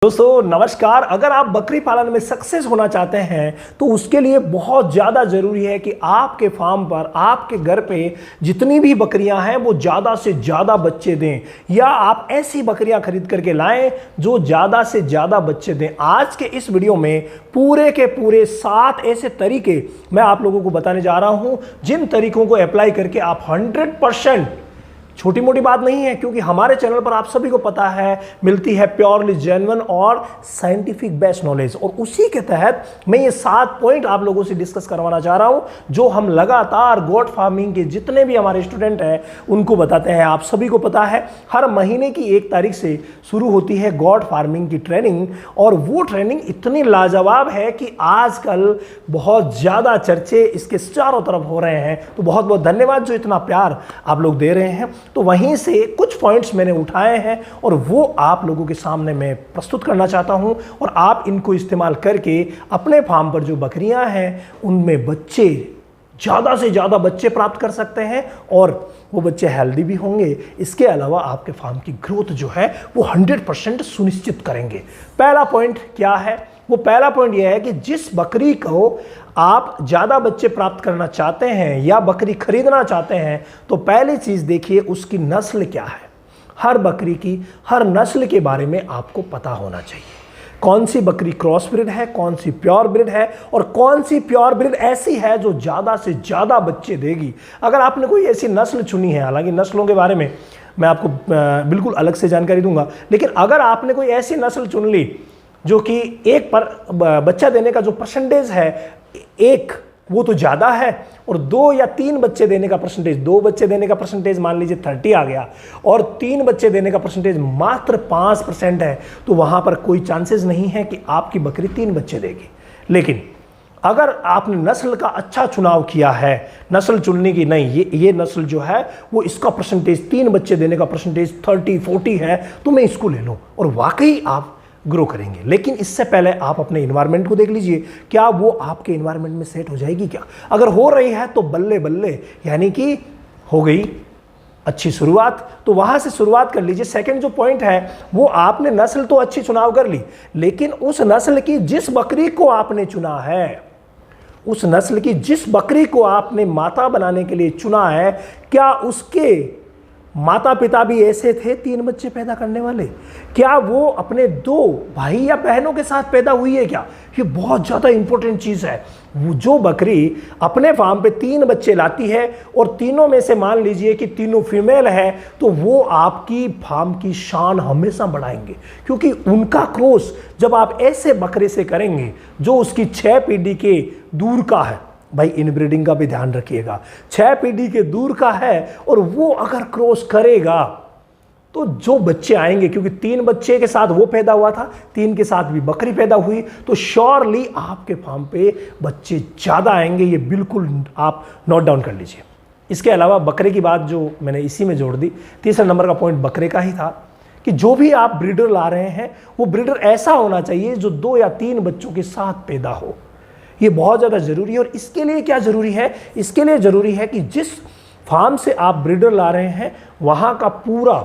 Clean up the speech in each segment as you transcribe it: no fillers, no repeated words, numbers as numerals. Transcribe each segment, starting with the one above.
दोस्तों नमस्कार। अगर आप बकरी पालन में सक्सेस होना चाहते हैं तो उसके लिए बहुत ज़्यादा ज़रूरी है कि आपके फार्म पर, आपके घर पे जितनी भी बकरियां हैं वो ज़्यादा से ज़्यादा बच्चे दें, या आप ऐसी बकरियां खरीद करके लाएं जो ज़्यादा से ज़्यादा बच्चे दें। आज के इस वीडियो में पूरे के पूरे 7 ऐसे तरीके मैं आप लोगों को बताने जा रहा हूं जिन तरीकों को अप्लाई करके आप 100%, छोटी मोटी बात नहीं है, क्योंकि हमारे चैनल पर आप सभी को पता है मिलती है प्योरली जेन्युइन और साइंटिफिक बेस्ड नॉलेज, और उसी के तहत मैं ये 7 पॉइंट आप लोगों से डिस्कस करवाना चाह रहा हूं जो हम लगातार गोट फार्मिंग के जितने भी हमारे स्टूडेंट हैं उनको बताते हैं। आप सभी को पता है हर महीने की 1 तारीख से शुरू होती है गोट फार्मिंग की ट्रेनिंग, और वो ट्रेनिंग इतनी लाजवाब है कि आजकल बहुत ज़्यादा चर्चे इसके चारों तरफ हो रहे हैं। तो बहुत बहुत धन्यवाद जो इतना प्यार आप लोग दे रहे हैं। तो वहीं से कुछ पॉइंट्स मैंने उठाए हैं और वो आप लोगों के सामने मैं प्रस्तुत करना चाहता हूं, और आप इनको इस्तेमाल करके अपने फार्म पर जो बकरियां हैं उनमें बच्चे, ज़्यादा से ज़्यादा बच्चे प्राप्त कर सकते हैं, और वो बच्चे हेल्दी भी होंगे। इसके अलावा आपके फार्म की ग्रोथ जो है वो 100% सुनिश्चित करेंगे। पहला पॉइंट क्या है? वो पहला पॉइंट यह है कि जिस बकरी को आप ज़्यादा बच्चे प्राप्त करना चाहते हैं या बकरी खरीदना चाहते हैं तो पहली चीज़ देखिए उसकी नस्ल क्या है। हर बकरी की हर नस्ल के बारे में आपको पता होना चाहिए। कौन सी बकरी क्रॉस ब्रीड है, कौन सी प्योर ब्रीड है, और कौन सी प्योर ब्रीड ऐसी है जो ज़्यादा से ज़्यादा बच्चे देगी। अगर आपने कोई ऐसी नस्ल चुनी है, हालांकि नस्लों के बारे में मैं आपको बिल्कुल अलग से जानकारी दूंगा, लेकिन अगर आपने कोई ऐसी नस्ल चुन ली जो कि एक पर बच्चा देने का जो परसेंटेज है 1 वो तो ज़्यादा है, और 2 या 3 बच्चे देने का परसेंटेज, 2 बच्चे देने का परसेंटेज मान लीजिए 30 आ गया, और 3 बच्चे देने का परसेंटेज मात्र 5% है, तो वहाँ पर कोई चांसेस नहीं है कि आपकी बकरी 3 बच्चे देगी। लेकिन अगर आपने नस्ल का अच्छा चुनाव किया है, नस्ल चुनने की नहीं, ये नस्ल जो है वो इसका परसेंटेज 3 बच्चे देने का परसेंटेज 30-40 है, तो मैं इसको ले लूँ, और वाकई आप ग्रो करेंगे। लेकिन इससे पहले आप अपने इन्वायरमेंट को देख लीजिए, क्या वो आपके इन्वायरमेंट में सेट हो जाएगी क्या? अगर हो रही है तो बल्ले बल्ले, यानी कि हो गई अच्छी शुरुआत, तो वहां से शुरुआत कर लीजिए। सेकंड जो पॉइंट है वो आपने नस्ल तो अच्छी चुनाव कर ली, लेकिन उस नस्ल की जिस बकरी को आपने चुना है, उस नस्ल की जिस बकरी को आपने माता बनाने के लिए चुना है, क्या उसके माता पिता भी ऐसे थे 3 बच्चे पैदा करने वाले? क्या वो अपने 2 भाई या बहनों के साथ पैदा हुई है क्या? ये बहुत ज़्यादा इंपॉर्टेंट चीज़ है। वो जो बकरी अपने फार्म पे 3 बच्चे लाती है और तीनों में से मान लीजिए कि तीनों फीमेल है, तो वो आपकी फार्म की शान हमेशा बढ़ाएंगे, क्योंकि उनका क्रॉस जब आप ऐसे बकरे से करेंगे जो उसकी 6 पीढ़ी के दूर का है, भाई इनब्रीडिंग का भी ध्यान रखिएगा, 6 पीढ़ी के दूर का है, और वो अगर क्रॉस करेगा तो जो बच्चे आएंगे, क्योंकि 3 बच्चे के साथ वो पैदा हुआ था, 3 के साथ भी बकरी पैदा हुई, तो श्योरली आपके फार्म पे बच्चे ज़्यादा आएंगे। ये बिल्कुल आप नोट डाउन कर लीजिए। इसके अलावा बकरे की बात जो मैंने इसी में जोड़ दी, तीसरा नंबर का पॉइंट बकरे का ही था कि जो भी आप ब्रीडर ला रहे हैं वो ब्रीडर ऐसा होना चाहिए जो 2 या 3 बच्चों के साथ पैदा हो। ये बहुत ज़्यादा ज़रूरी है। और इसके लिए क्या ज़रूरी है? इसके लिए ज़रूरी है कि जिस फार्म से आप ब्रीडर ला रहे हैं वहाँ का पूरा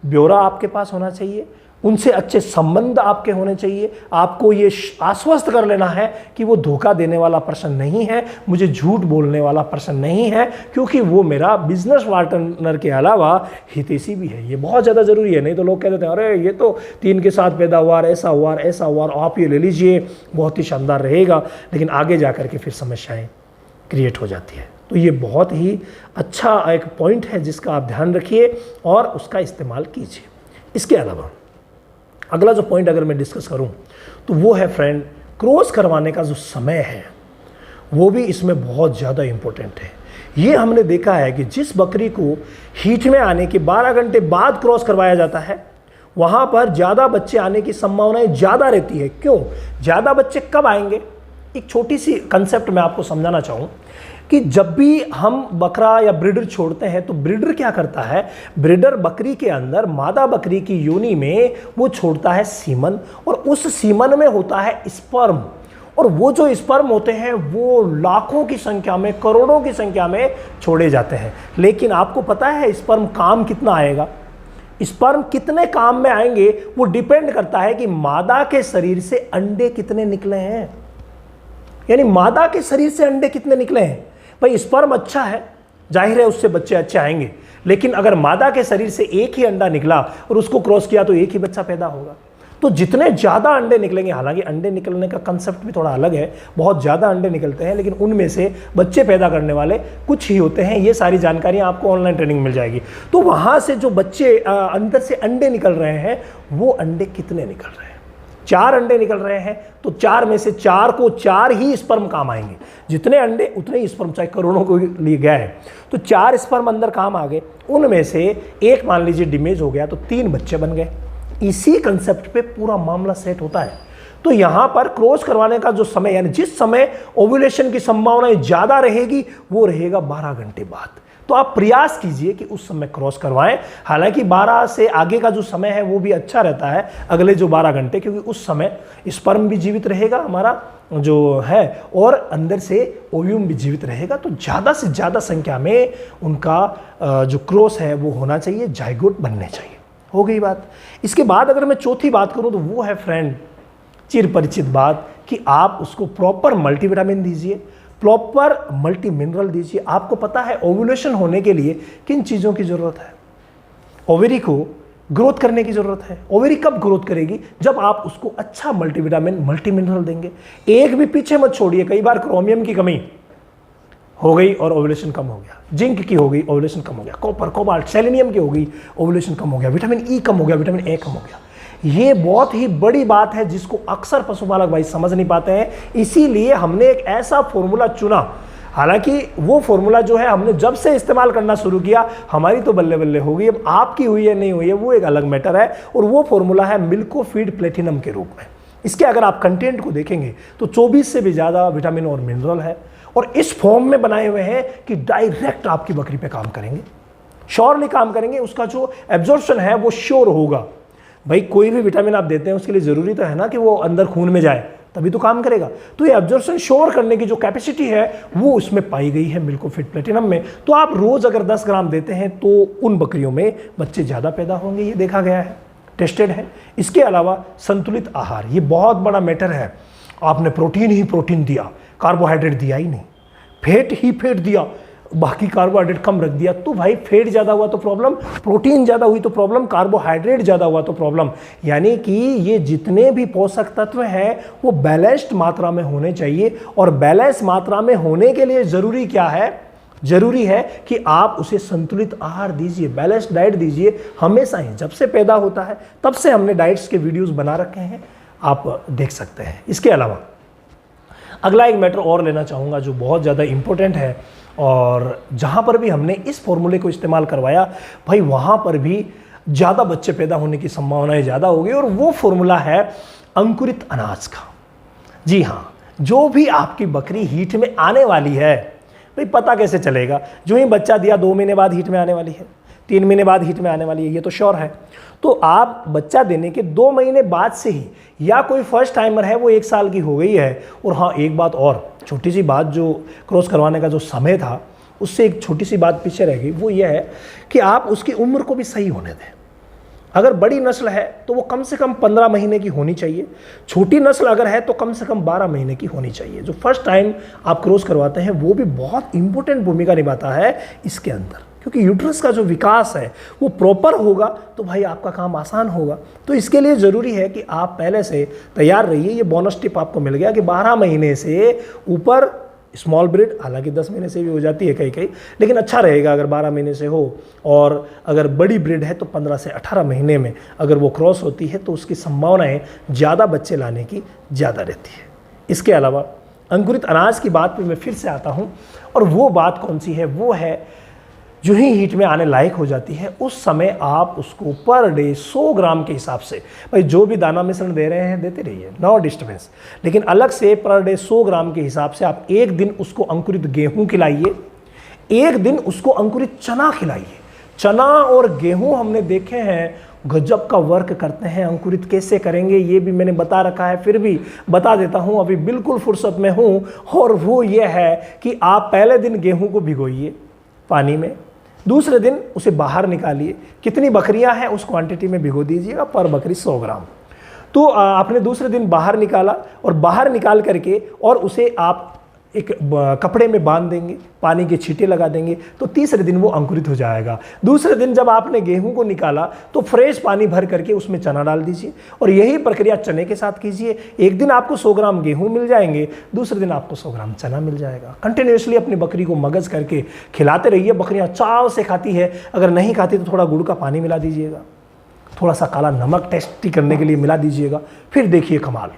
ब्यौरा आपके पास होना चाहिए, उनसे अच्छे संबंध आपके होने चाहिए। आपको ये आश्वस्त कर लेना है कि वो धोखा देने वाला पर्सन नहीं है, मुझे झूठ बोलने वाला पर्सन नहीं है, क्योंकि वो मेरा बिजनेस पार्टनर के अलावा हितैषी भी है। ये बहुत ज़्यादा ज़रूरी है। नहीं तो लोग कह देते हैं अरे ये तो 3 के साथ पैदा हुआ, ऐसा हुआ, ऐसा हुआ, आप ये ले लीजिए बहुत ही शानदार रहेगा, लेकिन आगे जा कर के फिर समस्याएँ क्रिएट हो जाती है। तो ये बहुत ही अच्छा एक पॉइंट है जिसका आप ध्यान रखिए और उसका इस्तेमाल कीजिए। इसके अलावा अगला जो पॉइंट अगर मैं डिस्कस करूं तो वो है फ्रेंड, क्रॉस करवाने का जो समय है वो भी इसमें बहुत ज़्यादा इम्पोर्टेंट है। ये हमने देखा है कि जिस बकरी को हीट में आने के 12 घंटे बाद क्रॉस करवाया जाता है वहाँ पर ज़्यादा बच्चे आने की संभावनाएं ज़्यादा रहती है। क्यों? ज़्यादा बच्चे कब आएंगे? एक छोटी सी कंसेप्ट मैं आपको समझाना चाहूँ कि जब भी हम बकरा या ब्रीडर छोड़ते हैं तो ब्रीडर क्या करता है, ब्रीडर बकरी के अंदर मादा बकरी की योनि में वो छोड़ता है सीमन, और उस सीमन में होता है स्पर्म, और वो जो स्पर्म होते हैं वो लाखों की संख्या में, करोड़ों की संख्या में छोड़े जाते हैं। लेकिन आपको पता है स्पर्म काम कितना आएगा? स्पर्म कितने काम में आएंगे वो डिपेंड करता है कि मादा के शरीर से अंडे कितने निकले हैं। यानी मादा के शरीर से अंडे कितने निकले हैं। भाई स्पर्म अच्छा है, जाहिर है उससे बच्चे अच्छे आएंगे, लेकिन अगर मादा के शरीर से एक ही अंडा निकला और उसको क्रॉस किया तो एक ही बच्चा पैदा होगा। तो जितने ज़्यादा अंडे निकलेंगे, हालांकि अंडे निकलने का कंसेप्ट भी थोड़ा अलग है, बहुत ज़्यादा अंडे निकलते हैं, लेकिन उनमें से बच्चे पैदा करने वाले कुछ ही होते हैं। ये सारी जानकारियाँ आपको ऑनलाइन ट्रेनिंग मिल जाएगी। तो वहाँ से जो बच्चे अंदर से अंडे निकल रहे हैं, वो अंडे कितने निकल रहे हैं? 4 अंडे निकल रहे हैं, तो 4 में से 4 को 4 ही स्पर्म काम आएंगे। जितने अंडे उतने ही स्पर्म, चाहे करोड़ों को लिए गया है, तो 4 स्पर्म अंदर काम आ गए। उनमें से एक मान लीजिए डैमेज हो गया तो 3 बच्चे बन गए। इसी कंसेप्ट पे पूरा मामला सेट होता है। तो यहां पर क्रॉस करवाने का जो समय, यानी जिस समय ओव्यूलेशन की संभावना ज़्यादा रहेगी, वो रहेगा 12 घंटे बाद। तो आप प्रयास कीजिए कि उस समय क्रॉस करवाएं। हालांकि 12 से आगे का जो समय है वो भी अच्छा रहता है, अगले जो 12 घंटे, क्योंकि उस समय स्पर्म भी जीवित रहेगा हमारा जो है, और अंदर से ओव्यूम भी जीवित रहेगा। तो ज़्यादा से ज़्यादा संख्या में उनका जो क्रॉस है वो होना चाहिए, जाइगोट बनने चाहिए। हो गई बात। इसके बाद अगर मैं चौथी बात करूं तो वो है फ्रेंड, चिर परिचित बात, कि आप उसको प्रॉपर मल्टीविटामिन दीजिए, प्रॉपर मल्टी मिनरल दीजिए। आपको पता है ओव्यूलेशन होने के लिए किन चीज़ों की ज़रूरत है? ओवेरी को ग्रोथ करने की ज़रूरत है। ओवेरी कब ग्रोथ करेगी? जब आप उसको अच्छा मल्टीविटामिन मल्टी मिनरल देंगे। एक भी पीछे मत छोड़िए। कई बार क्रोमियम की कमी हो गई और ओव्यूलेशन कम हो गया, जिंक की हो गई ओव्यूलेशन कम हो गया, कॉपर कोबाल्ट सेलेनियम की हो गई ओव्यूलेशन कम हो गया, विटामिन ई कम हो गया, विटामिन ए कम हो गया। ये बहुत ही बड़ी बात है जिसको अक्सर पशुपालक भाई समझ नहीं पाते हैं। इसीलिए हमने एक ऐसा फॉर्मूला चुना। हालांकि वो फॉर्मूला जो है हमने जब से इस्तेमाल करना शुरू किया, हमारी तो बल्ले बल्ले हो गई। अब आपकी हुई है नहीं हुई है वो एक अलग मैटर है। और वो फॉर्मूला है मिल्को फीड प्लेटिनम के रूप में। इसके अगर आप कंटेंट को देखेंगे तो 24 से भी ज़्यादा विटामिन और मिनरल है, और इस फॉर्म में बनाए हुए हैं कि डायरेक्ट आपकी बकरी पे काम करेंगे, श्योरली काम करेंगे। उसका जो एब्जॉर्प्शन है वो श्योर होगा। भाई कोई भी विटामिन आप देते हैं उसके लिए ज़रूरी तो है ना कि वो अंदर खून में जाए, तभी तो काम करेगा। तो ये एब्जॉर्प्शन श्योर करने की जो कैपेसिटी है वो उसमें पाई गई है मिल्को फीड प्लेटिनम में। तो आप रोज़ अगर 10 ग्राम देते हैं तो उन बकरियों में बच्चे ज़्यादा पैदा होंगे, ये देखा गया है, टेस्टेड है। इसके अलावा संतुलित आहार, ये बहुत बड़ा मैटर है। आपने प्रोटीन ही प्रोटीन दिया, कार्बोहाइड्रेट दिया ही नहीं, फैट ही फैट दिया, बाकी कार्बोहाइड्रेट कम रख दिया, तो भाई फैट ज़्यादा हुआ तो प्रॉब्लम, प्रोटीन ज़्यादा हुई तो प्रॉब्लम, कार्बोहाइड्रेट ज़्यादा हुआ तो प्रॉब्लम। यानी कि ये जितने भी पोषक तत्व हैं वो बैलेंस्ड मात्रा में होने चाहिए। और बैलेंस मात्रा में होने के लिए ज़रूरी क्या है? ज़रूरी है कि आप उसे संतुलित आहार दीजिए, बैलेंस्ड डाइट दीजिए। हमेशा ही जब से पैदा होता है तब से हमने डाइट्स के वीडियोज़ बना रखे हैं, आप देख सकते हैं। इसके अलावा अगला एक मैटर और लेना चाहूँगा जो बहुत ज़्यादा इम्पोर्टेंट है, और जहाँ पर भी हमने इस फॉर्मूले को इस्तेमाल करवाया भाई वहाँ पर भी ज़्यादा बच्चे पैदा होने की संभावनाएं ज़्यादा होगी। और वो फॉर्मूला है अंकुरित अनाज का। जी हाँ, जो भी आपकी बकरी हीट में आने वाली है, भाई पता कैसे चलेगा? जो ही बच्चा दिया 2 महीने बाद हीट में आने वाली है, 3 महीने बाद हीट में आने वाली है, ये तो श्योर है। तो आप बच्चा देने के 2 महीने बाद से ही, या कोई फर्स्ट टाइमर है वो 1 साल की हो गई है। और हाँ, एक बात और छोटी सी बात, जो क्रॉस करवाने का जो समय था उससे एक छोटी सी बात पीछे रह गई, वो ये है कि आप उसकी उम्र को भी सही होने दें। अगर बड़ी नस्ल है तो वो कम से कम 15 महीने की होनी चाहिए। छोटी नस्ल अगर है तो कम से कम 12 महीने की होनी चाहिए। जो फर्स्ट टाइम आप क्रॉस करवाते हैं वो भी बहुत इंपॉर्टेंट भूमिका निभाता है इसके अंदर, क्योंकि यूट्रस का जो विकास है वो प्रॉपर होगा तो भाई आपका काम आसान होगा। तो इसके लिए ज़रूरी है कि आप पहले से तैयार रहिए। ये बोनस टिप आपको मिल गया कि 12 महीने से ऊपर स्मॉल ब्रीड, हालांकि 10 महीने से भी हो जाती है कई, लेकिन अच्छा रहेगा अगर 12 महीने से हो। और अगर बड़ी ब्रीड है तो 15 से 18 महीने में अगर वो क्रॉस होती है तो उसकी संभावनाएं ज़्यादा बच्चे लाने की ज़्यादा रहती है। इसके अलावा अंकुरित अनाज की बात पे मैं फिर से आता हूँ, और वो बात कौन सी है? वो है जो ही हीट में आने लायक हो जाती है उस समय आप उसको पर डे 100 ग्राम के हिसाब से, भाई जो भी दाना मिश्रण दे रहे हैं देते रहिए, नो डिस्टर्बेंस, लेकिन अलग से पर डे 100 ग्राम के हिसाब से आप एक दिन उसको अंकुरित गेहूं खिलाइए, एक दिन उसको अंकुरित चना खिलाइए। चना और गेहूं हमने देखे हैं गजब का वर्क करते हैं। अंकुरित कैसे करेंगे ये भी मैंने बता रखा है, फिर भी बता देता हूं, अभी बिल्कुल फुर्सत में हूं। और वो ये है कि आप पहले दिन गेहूं को भिगोइए पानी में, दूसरे दिन उसे बाहर निकालिए, कितनी बकरियां हैं उस क्वांटिटी में भिगो दीजिएगा, पर बकरी 100 ग्राम। तो आपने दूसरे दिन बाहर निकाला और बाहर निकाल करके और उसे आप एक कपड़े में बांध देंगे, पानी के छींटे लगा देंगे, तो तीसरे दिन वो अंकुरित हो जाएगा। दूसरे दिन जब आपने गेहूं को निकाला तो फ्रेश पानी भर करके उसमें चना डाल दीजिए और यही प्रक्रिया चने के साथ कीजिए। एक दिन आपको 100 ग्राम गेहूं मिल जाएंगे, दूसरे दिन आपको 100 ग्राम चना मिल जाएगा। कंटिन्यूसली अपनी बकरी को मगज करके खिलाते रहिए। बकरियां चाव से खाती है, अगर नहीं खाती तो थोड़ा गुड़ का पानी मिला दीजिएगा, थोड़ा सा काला नमक टेस्टी करने के लिए मिला दीजिएगा, फिर देखिए कमाल।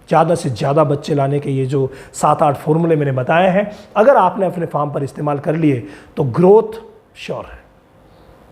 ज़्यादा से ज़्यादा बच्चे लाने के ये जो 7-8 फॉर्मूले मैंने बताए हैं, अगर आपने अपने फार्म पर इस्तेमाल कर लिए तो ग्रोथ श्योर है।